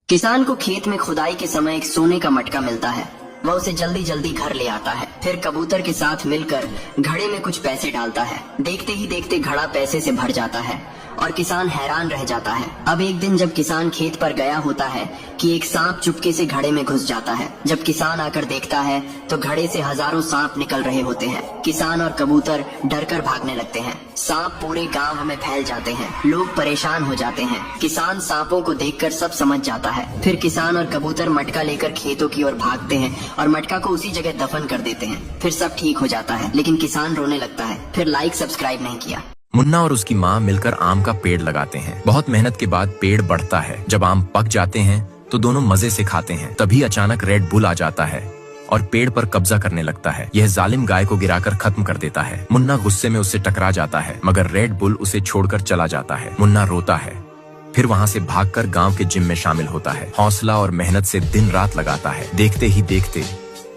किसान को खेत में खुदाई के समय एक सोने का मटका मिलता है। वह उसे जल्दी जल्दी घर ले आता है। फिर कबूतर के साथ मिलकर घड़े में कुछ पैसे डालता है। देखते ही देखते घड़ा पैसे से भर जाता है और किसान हैरान रह जाता है। अब एक दिन जब किसान खेत पर गया होता है कि एक सांप चुपके से घड़े में घुस जाता है। जब किसान आकर देखता है तो घड़े से हजारों सांप निकल रहे होते हैं। किसान और कबूतर डरकर भागने लगते हैं। सांप पूरे गांव में फैल जाते हैं। लोग परेशान हो जाते हैं। किसान सांपों को देखकर सब समझ जाता है। फिर किसान और कबूतर मटका लेकर खेतों की ओर भागते हैं और मटका को उसी जगह दफन कर देते हैं। फिर सब ठीक हो जाता है, लेकिन किसान रोने लगता है। फिर लाइक सब्सक्राइब नहीं किया। मुन्ना और उसकी माँ मिलकर आम का पेड़ लगाते हैं। बहुत मेहनत के बाद पेड़ बढ़ता है। जब आम पक जाते हैं तो दोनों मजे से खाते हैं। तभी अचानक रेड बुल आ जाता है और पेड़ पर कब्जा करने लगता है। यह जालिम गाय को गिराकर खत्म कर देता है। मुन्ना गुस्से में उससे टकरा जाता है, मगर रेड बुल उसे छोड़कर चला जाता है। मुन्ना रोता है, फिर वहाँ से भागकर गांव के जिम में शामिल होता है। हौसला और मेहनत से दिन रात लगाता है। देखते ही देखते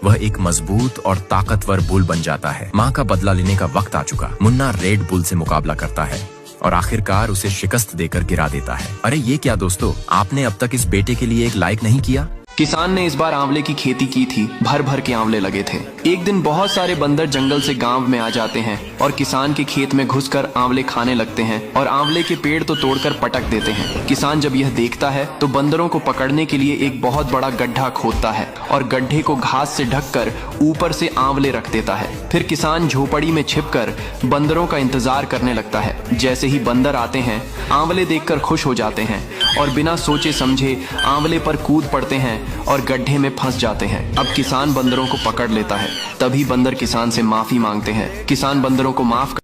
वह एक मजबूत और ताकतवर बुल बन जाता है। माँ का बदला लेने का वक्त आ चुका। मुन्ना रेड बुल से मुकाबला करता है और आखिरकार उसे शिकस्त देकर गिरा देता है। अरे ये क्या दोस्तों, आपने अब तक इस बेटे के लिए एक लाइक नहीं किया? किसान ने इस बार आंवले की खेती की थी। भर भर के आंवले लगे थे। एक दिन बहुत सारे बंदर जंगल से गांव में आ जाते हैं और किसान के खेत में घुसकर आंवले खाने लगते हैं और आंवले के पेड़ तो तोड़कर पटक देते हैं। किसान जब यह देखता है तो बंदरों को पकड़ने के लिए एक बहुत बड़ा गड्ढा खोदता है और गड्ढे को घास से ढककर ऊपर से आंवले रख देता है। फिर किसान झोपड़ी में छिपकर बंदरों का इंतजार करने लगता है। जैसे ही बंदर आते हैं, आंवले देखकर खुश हो जाते हैं और बिना सोचे समझे आंवले पर कूद पड़ते हैं और गड्ढे में फंस जाते हैं। अब किसान बंदरों को पकड़ लेता है। तभी बंदर किसान से माफी मांगते हैं। किसान बंदरों को माफ